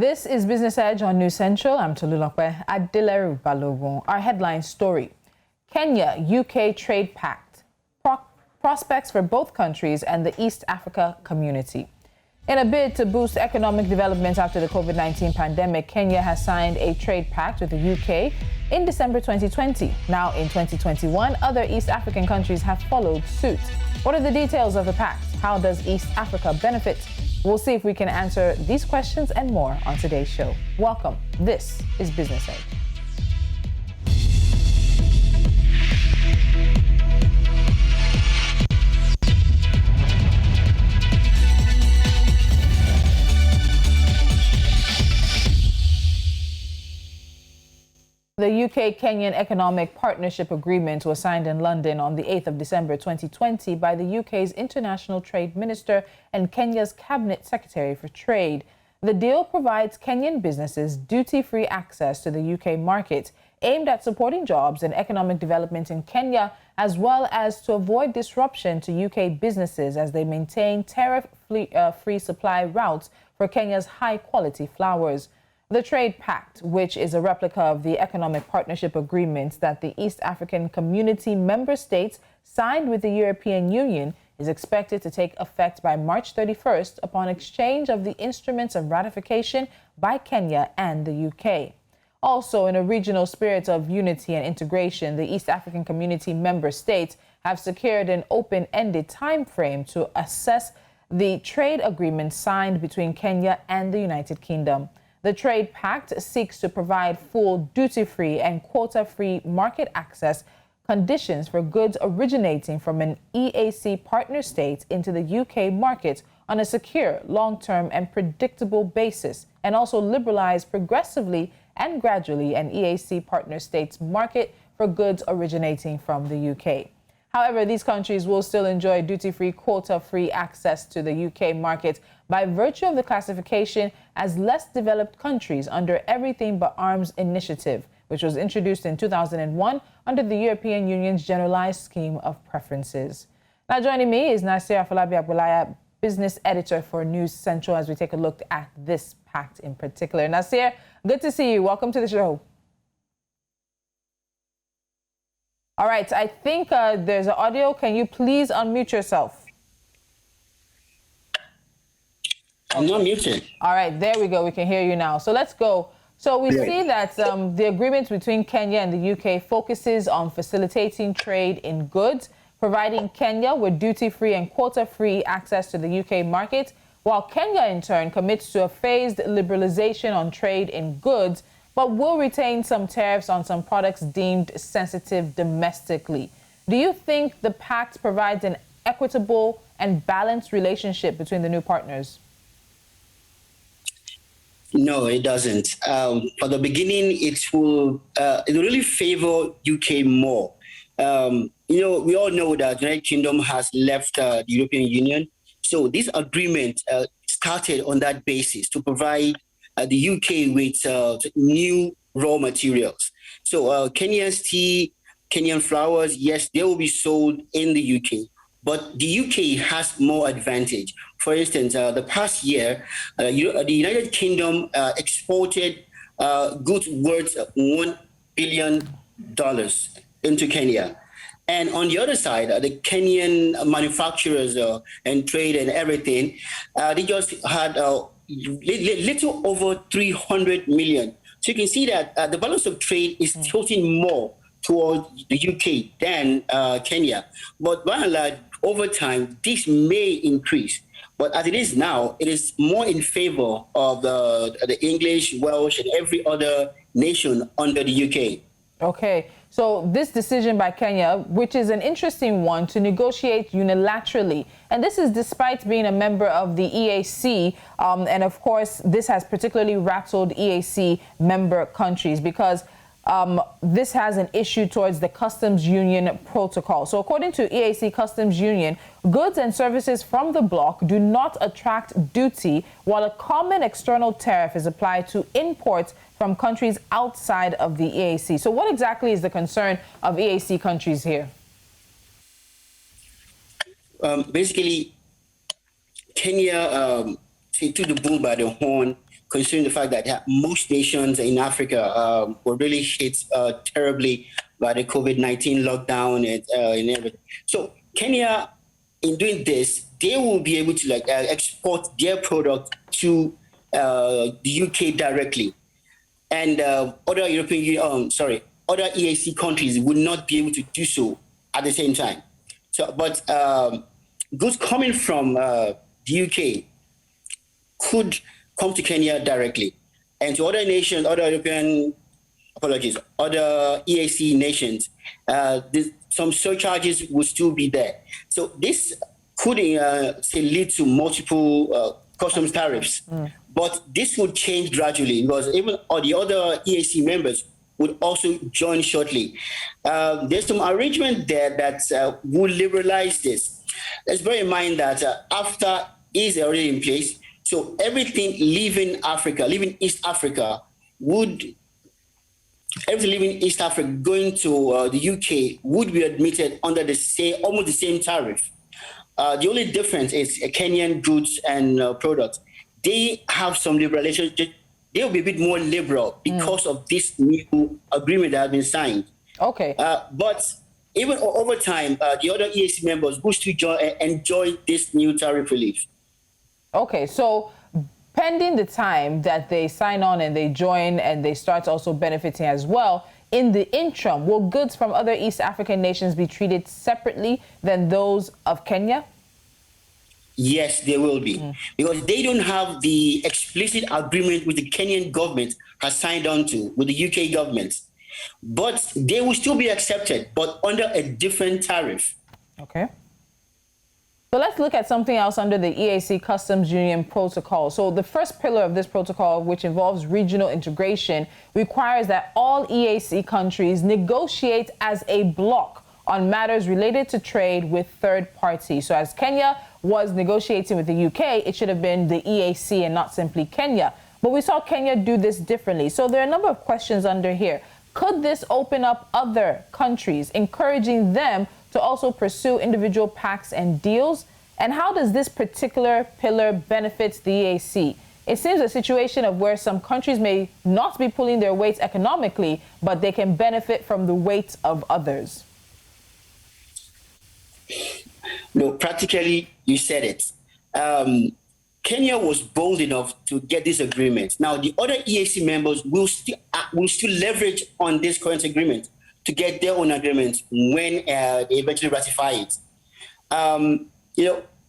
This is Business Edge on News Central. I'm Tolulope. Adeleru-Balogun. Our headline story: Kenya-UK Trade Pact. Prospects for both countries and the East Africa community. In a bid to boost economic development after the COVID-19 pandemic, Kenya has signed a trade pact with the UK in December 2020. Now, in 2021, other East African countries have followed suit. What are the details of the pact? How does East Africa benefit? We'll see if we can answer these questions and more on today's show. Welcome. This is Business Edge. The UK-Kenyan Economic Partnership Agreement was signed in London on the 8th of December 2020 by the UK's International Trade Minister and Kenya's Cabinet Secretary for Trade. The deal provides Kenyan businesses duty-free access to the UK market, aimed at supporting jobs and economic development in Kenya, as well as to avoid disruption to UK businesses as they maintain tariff-free supply routes for Kenya's high-quality flowers. The Trade Pact, which is a replica of the Economic Partnership Agreement that the East African Community member states signed with the European Union, is expected to take effect by March 31st upon exchange of the instruments of ratification by Kenya and the UK. Also, in a regional spirit of unity and integration, the East African Community member states have secured an open-ended time frame to assess the trade agreement signed between Kenya and the United Kingdom. The Trade Pact seeks to provide full duty-free and quota-free market access conditions for goods originating from an EAC partner state into the UK market on a secure, long-term and predictable basis, and also liberalize progressively and gradually an EAC partner state's market for goods originating from the UK. However, these countries will still enjoy duty-free, quota-free access to the UK market by virtue of the classification as less developed countries under Everything But Arms initiative, which was introduced in 2001 under the European Union's Generalized Scheme of Preferences. Now joining me is Nasir Agbalaya, business editor for News Central, as we take a look at this pact in particular. Nasir, good to see you. Welcome to the show. All right, I think there's an audio. Can you please unmute yourself? I'm not muted. All right, there we go. We can hear you now. So let's go. So we see that the agreement between Kenya and the UK focuses on facilitating trade in goods, providing Kenya with duty-free and quota-free access to the UK market, while Kenya in turn commits to a phased liberalization on trade in goods, but will retain some tariffs on some products deemed sensitive domestically. Do you think the pact provides an equitable and balanced relationship between the new partners? No, it doesn't. For the beginning, it will really favor UK more. We all know that the United Kingdom has left the European Union. So this agreement started on that basis to provide the UK with new raw materials. So Kenya's tea, Kenyan flowers, yes, they will be sold in the UK, but the UK has more advantage. For instance, the past year, the United Kingdom exported goods worth $1 billion into Kenya. And on the other side, the Kenyan manufacturers and trade and everything, they just had little over 300 million. So you can see that the balance of trade is tilting more towards the UK than Kenya. But by and large, over time, this may increase. But as it is now, it is more in favor of the English, Welsh, and every other nation under the UK. Okay, so this decision by Kenya, which is an interesting one, to negotiate unilaterally, and this is despite being a member of the EAC, and of course, this has particularly rattled EAC member countries because this has an issue towards the Customs Union protocol. So according to EAC Customs Union, goods and services from the bloc do not attract duty, while a common external tariff is applied to imports from countries outside of the EAC. So what exactly is the concern of EAC countries here? Basically, Kenya took the bull by the horn considering the fact that most nations in Africa were really hit terribly by the COVID-19 lockdown and everything. So Kenya, in doing this, they will be able to export their product to the UK directly, and other other EAC countries would not be able to do so at the same time. So, but goods coming from the UK could come to Kenya directly, and to other nations, other other EAC nations, some surcharges will still be there. So this could lead to multiple customs tariffs, but this would change gradually because even all the other EAC members would also join shortly. There's some arrangement there that will liberalize this. Let's bear in mind that after is already in place, so everything leaving East Africa going to the UK would be admitted under almost the same tariff. The only difference is Kenyan goods and products. They have some liberalization. They'll be a bit more liberal because of this new agreement that has been signed. Okay. But even over time, the other EAC members will still enjoy this new tariff relief. Okay, so pending the time that they sign on and they join and they start also benefiting as well, in the interim, will goods from other East African nations be treated separately than those of Kenya? Yes, they will be, because they don't have the explicit agreement with the Kenyan government has signed on to with the UK government. But they will still be accepted, but under a different tariff. Okay. So let's look at something else under the EAC Customs Union Protocol. So the first pillar of this protocol, which involves regional integration, requires that all EAC countries negotiate as a bloc on matters related to trade with third parties. So as Kenya was negotiating with the UK, it should have been the EAC and not simply Kenya. But we saw Kenya do this differently. So there are a number of questions under here. Could this open up other countries, encouraging them to also pursue individual pacts and deals? And how does this particular pillar benefit the EAC? It seems a situation of where some countries may not be pulling their weight economically, but they can benefit from the weight of others. No, practically, you said it. Kenya was bold enough to get this agreement. Now, the other EAC members will still leverage on this current agreement to get their own agreement when they eventually ratify it.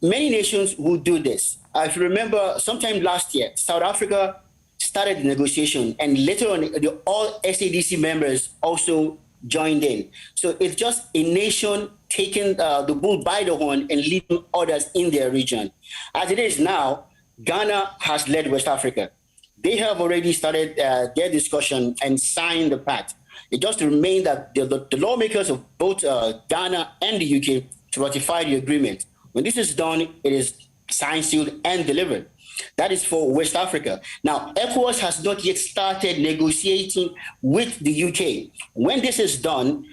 Many nations will do this. If you remember, sometime last year, South Africa started the negotiation, and later on, all SADC members also joined in. So it's just a nation taking the bull by the horn and leading others in their region. As it is now, Ghana has led West Africa. They have already started their discussion and signed the pact. It just remains that the lawmakers of both Ghana and the UK to ratify the agreement. When this is done, it is signed, sealed, and delivered. That is for West Africa. Now, ECOWAS has not yet started negotiating with the UK. When this is done,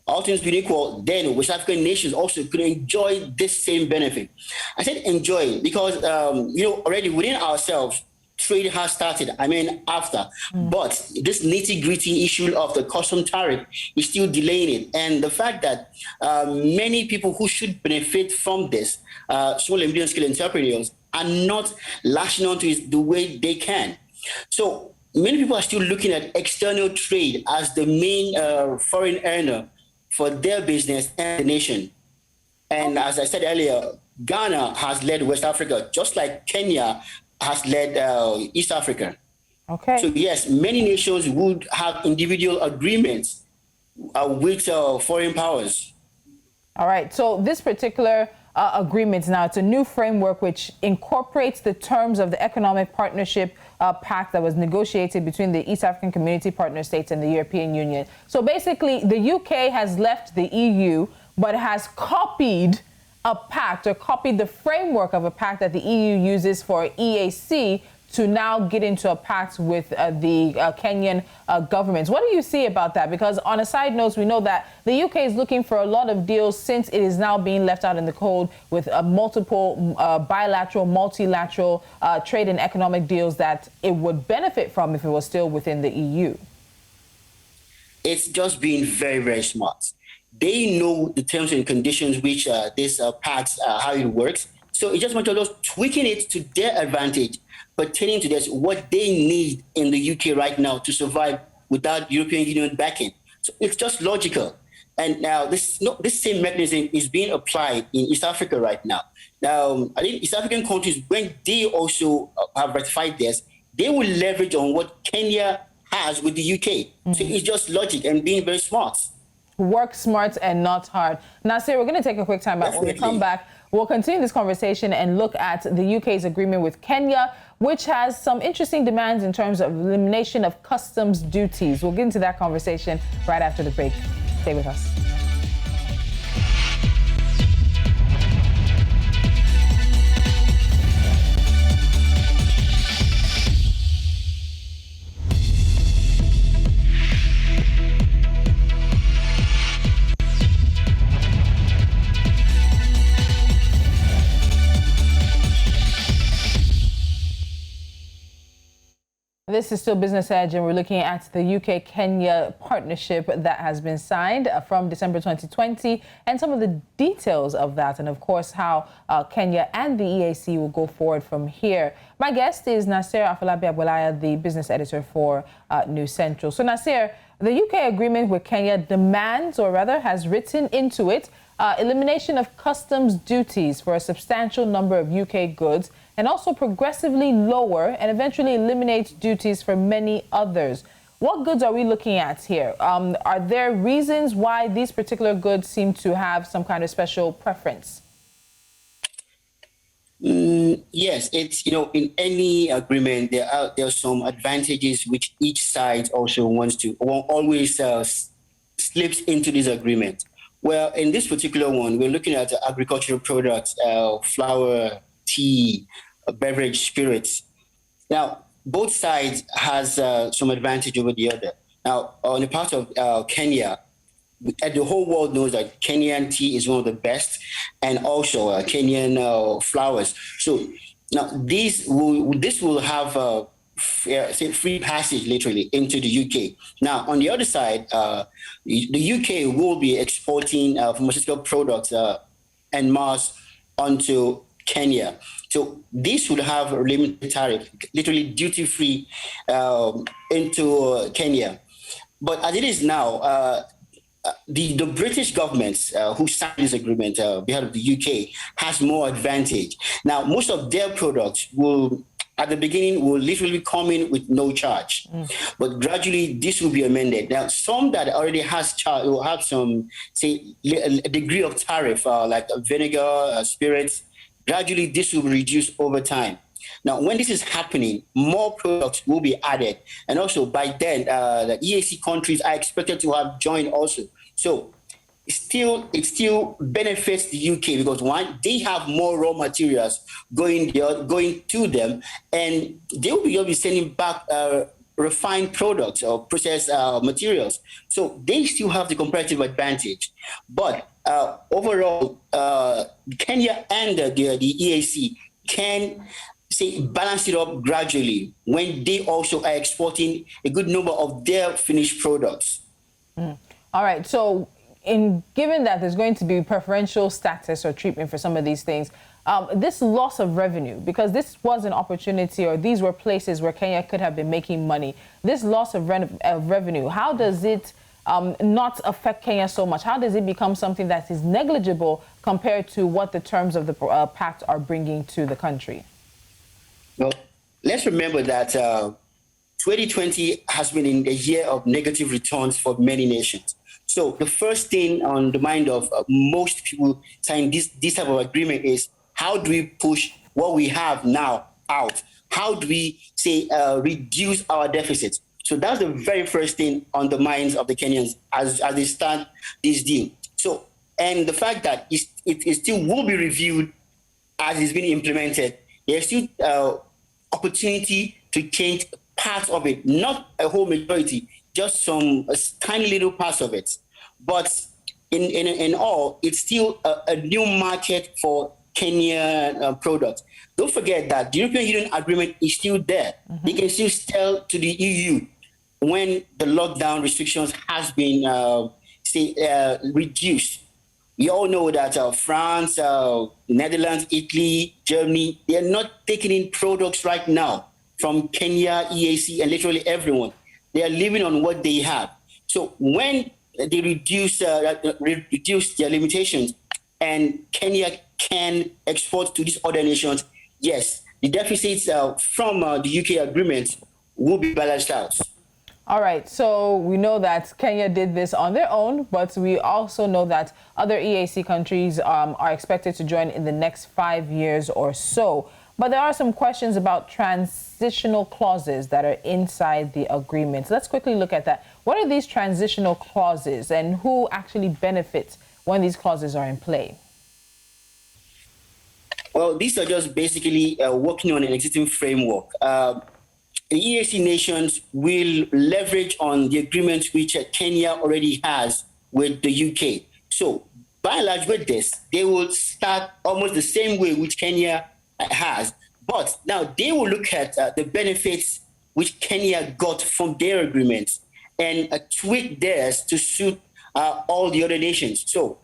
all things being equal, then West African nations also could enjoy this same benefit. I said enjoy because, already within ourselves, trade has started, after. But this nitty-gritty issue of the custom tariff is still delaying it. And the fact that many people who should benefit from this, small and medium-scale entrepreneurs, are not lashing onto it the way they can. So many people are still looking at external trade as the main foreign earner for their business and the nation. And as I said earlier, Ghana has led West Africa, just like Kenya has led East Africa. Okay. So yes, many nations would have individual agreements with foreign powers. All right. So this particular agreement now, it's a new framework which incorporates the terms of the Economic Partnership Pact that was negotiated between the East African Community Partner States and the European Union. So basically, the UK has left the EU, but has copied a pact or copied the framework of a pact that the EU uses for EAC to now get into a pact with the Kenyan government. What do you see about that? Because on a side note, we know that the UK is looking for a lot of deals since it is now being left out in the cold with multiple bilateral, multilateral trade and economic deals that it would benefit from if it was still within the EU. It's just being very, very smart. They know the terms and conditions which this pact, how it works. So it's just a matter of tweaking it to their advantage, pertaining to this, what they need in the UK right now to survive without European Union backing. So it's just logical. And now this same mechanism is being applied in East Africa right now. Now, I think East African countries, when they also have ratified this, they will leverage on what Kenya has with the UK. So it's just logic and being very smart. Work smart and not hard. Nasir, we're going to take a quick time out. When we come back, we'll continue this conversation and look at the UK's agreement with Kenya, which has some interesting demands in terms of elimination of customs duties. We'll get into that conversation right after the break. Stay with us. This is still Business Edge, and we're looking at the UK-Kenya partnership that has been signed from December 2020 and some of the details of that, and of course how Kenya and the EAC will go forward from here. My guest is Nasir Agbalaya, the business editor for News Central. So Nasir, the UK agreement with Kenya demands, or rather has written into it, elimination of customs duties for a substantial number of UK goods, and also progressively lower and eventually eliminate duties for many others. What goods are we looking at here? Are there reasons why these particular goods seem to have some kind of special preference? Yes, it's, in any agreement, there are some advantages which each side also always slips into this agreement. Well, in this particular one, we're looking at agricultural products, flour, tea, beverage, spirits. Now, both sides has some advantage over the other. Now, on the part of Kenya, the whole world knows that Kenyan tea is one of the best, and also Kenyan flowers. So now this will have free passage literally into the UK. Now, on the other side, the UK will be exporting pharmaceutical products en masse onto Kenya. So this would have a limited tariff, literally duty-free into Kenya. But as it is now, the British government who signed this agreement on behalf of the UK has more advantage. Now, most of their products at the beginning, will literally come in with no charge. But gradually, this will be amended. Now, some that already has charge will have some, say, a degree of tariff, like vinegar, spirits. Gradually, this will reduce over time. Now, when this is happening, more products will be added. And also, by then, the EAC countries are expected to have joined also. So it still benefits the UK because, one, they have more raw materials going to them, and they will be sending back refined products or processed materials. So they still have the comparative advantage. But overall, Kenya and the EAC can balance it up gradually when they also are exporting a good number of their finished products. All right. So given that there's going to be preferential status or treatment for some of these things, this loss of revenue, because this was an opportunity, or these were places where Kenya could have been making money, this loss of revenue, how does it not affect Kenya so much? How does it become something that is negligible compared to what the terms of the pact are bringing to the country? Well, let's remember that 2020 has been a year of negative returns for many nations. So the first thing on the mind of most people signing this type of agreement is, how do we push what we have now out? How do we reduce our deficits? So that's the very first thing on the minds of the Kenyans as they start this deal. So, and the fact that it still will be reviewed as it's being implemented, there's still opportunity to change parts of it, not a whole majority, just some tiny little parts of it. But in all, it's still a new market for Kenyan products. Don't forget that the European Union agreement is still there. They can still sell to the EU when the lockdown restrictions has been reduced. We all know that France, Netherlands, Italy, Germany, they are not taking in products right now from Kenya, EAC, and literally everyone. They are living on what they have. So when they reduce their limitations and Kenya can export to these other nations, yes, the deficits from the UK agreement will be balanced out. All right, so we know that Kenya did this on their own, but we also know that other EAC countries are expected to join in the next 5 years or so. But there are some questions about transitional clauses that are inside the agreement. Let's quickly look at that. What are these transitional clauses and who actually benefits when these clauses are in play? Well, these are just basically working on an existing framework. The EAC nations will leverage on the agreements which Kenya already has with the UK. So, by and large, with this, they will start almost the same way which Kenya has. But now they will look at the benefits which Kenya got from their agreements and tweak theirs to suit all the other nations. So,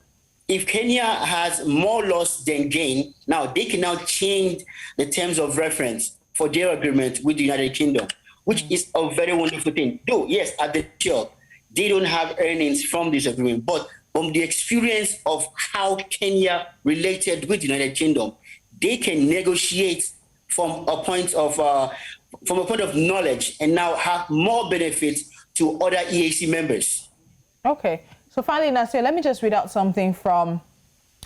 if Kenya has more loss than gain, now they can now change the terms of reference for their agreement with the United Kingdom, which is a very wonderful thing. Though, yes, at the top, they don't have earnings from this agreement, but from the experience of how Kenya related with the United Kingdom, they can negotiate from a point of knowledge and now have more benefits to other EAC members. Okay. So finally, Nasir, let me just read out something from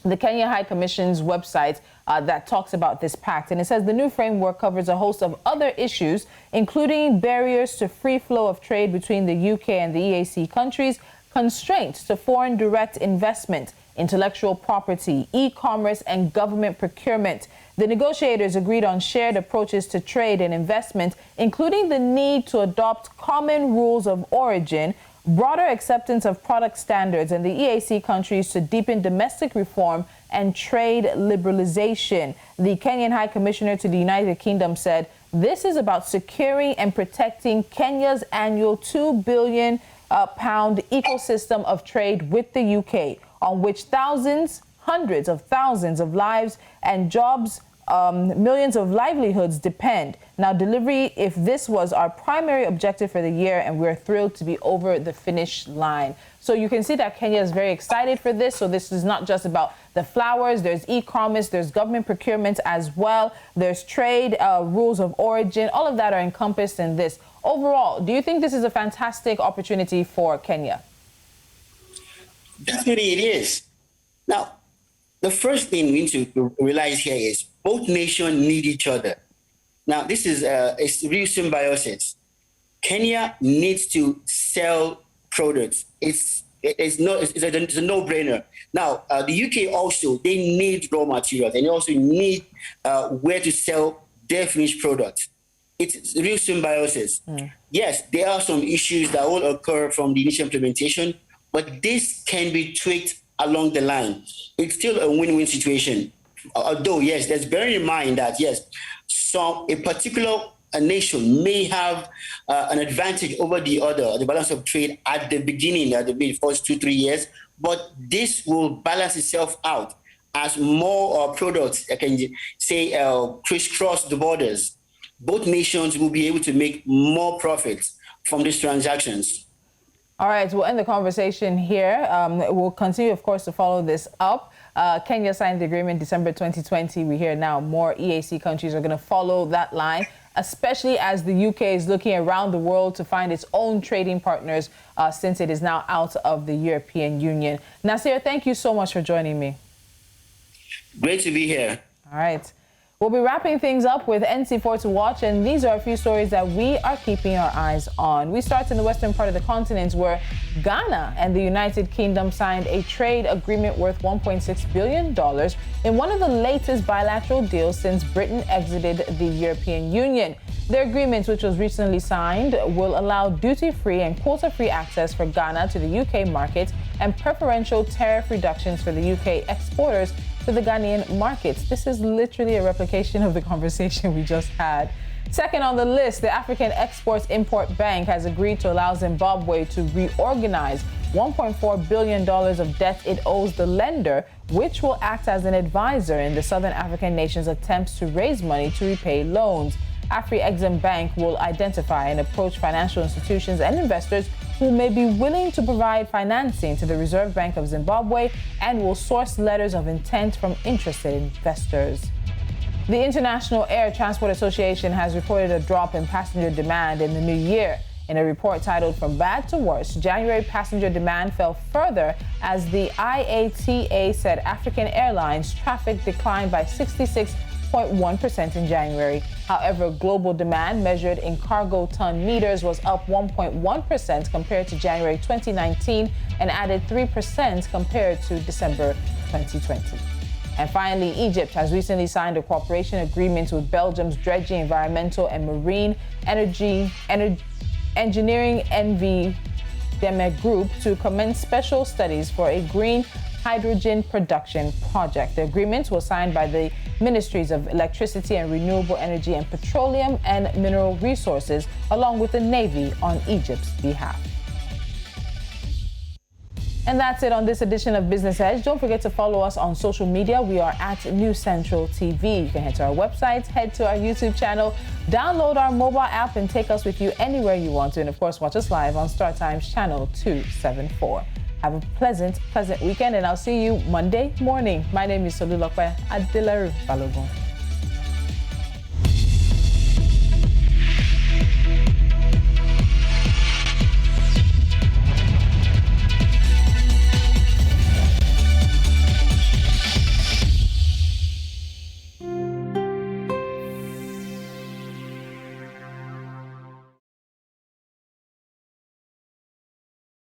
the Kenya High Commission's website that talks about this pact. And it says the new framework covers a host of other issues, including barriers to free flow of trade between the UK and the EAC countries, constraints to foreign direct investment, intellectual property, e-commerce, and government procurement. The negotiators agreed on shared approaches to trade and investment, including the need to adopt common rules of origin, broader acceptance of product standards in the EAC countries to deepen domestic reform and trade liberalization. The Kenyan High Commissioner to the United Kingdom said this is about securing and protecting Kenya's annual £2 billion pound ecosystem of trade with the UK, on which thousands, hundreds of thousands of lives and jobs, millions of livelihoods depend. Now, delivery, if this was our primary objective for the year, and we're thrilled to be over the finish line. So you can see that Kenya is very excited for this. So this is not just about the flowers. There's e-commerce, there's government procurement as well. There's trade, rules of origin. All of that are encompassed in this. Overall, do you think this is a fantastic opportunity for Kenya? Definitely it is. Now, the first thing we need to realize here is both nations need each other. Now, this is a real symbiosis. Kenya needs to sell products. It's a no-brainer. Now, the UK also, they need raw materials, and they also need where to sell their finished products. It's real symbiosis. Yes, there are some issues that will occur from the initial implementation, but this can be tweaked along the line. It's still a win-win situation. Although, yes, let's bear in mind that, yes, a particular nation may have an advantage over the other, the balance of trade at the beginning, at the first 2-3 years, but this will balance itself out as more products, I can say, crisscross the borders. Both nations will be able to make more profits from these transactions. All right, we'll end the conversation here. We'll continue, of course, to follow this up. Kenya signed the agreement December 2020. We hear now more EAC countries are going to follow that line, especially as the UK is looking around the world to find its own trading partners since it is now out of the European Union. Nasir, thank you so much for joining me. Great to be here. All right. We'll be wrapping things up with NC4 to watch, and these are a few stories that we are keeping our eyes on. We start in the western part of the continent, where Ghana and the United Kingdom signed a trade agreement worth $1.6 billion in one of the latest bilateral deals since Britain exited the European Union. The agreement, which was recently signed, will allow duty-free and quota-free access for Ghana to the UK market and preferential tariff reductions for the UK exporters to the Ghanaian markets. This is literally a replication of the conversation we just had. Second on the list, the African Export-Import Bank has agreed to allow Zimbabwe to reorganize $1.4 billion of debt it owes the lender, which will act as an advisor in the Southern African nation's attempts to raise money to repay loans. Afri-Exim Bank will identify and approach financial institutions and investors who may be willing to provide financing to the Reserve Bank of Zimbabwe and will source letters of intent from interested investors. The International Air Transport Association has reported a drop in passenger demand in the new year. In a report titled From Bad to Worse, January passenger demand fell further as the IATA said African Airlines traffic declined by 66.1% in January. However, global demand measured in cargo ton meters was up 1.1% compared to January 2019 and added 3% compared to December 2020. And finally, Egypt has recently signed a cooperation agreement with Belgium's dredging, environmental and marine engineering NV Demek Group to commence special studies for a green hydrogen production project. The agreement was signed by the Ministries of Electricity and Renewable Energy and Petroleum and Mineral Resources, along with the Navy on Egypt's behalf. And that's it on this edition of Business Edge. Don't forget to follow us on social media. We are at News Central TV. You can head to our website, head to our YouTube channel, download our mobile app, and take us with you anywhere you want to. And of course, watch us live on Star Times channel 274. Have a pleasant weekend, and I'll see you Monday morning. My name is Tolulope Adeleru-Balogun.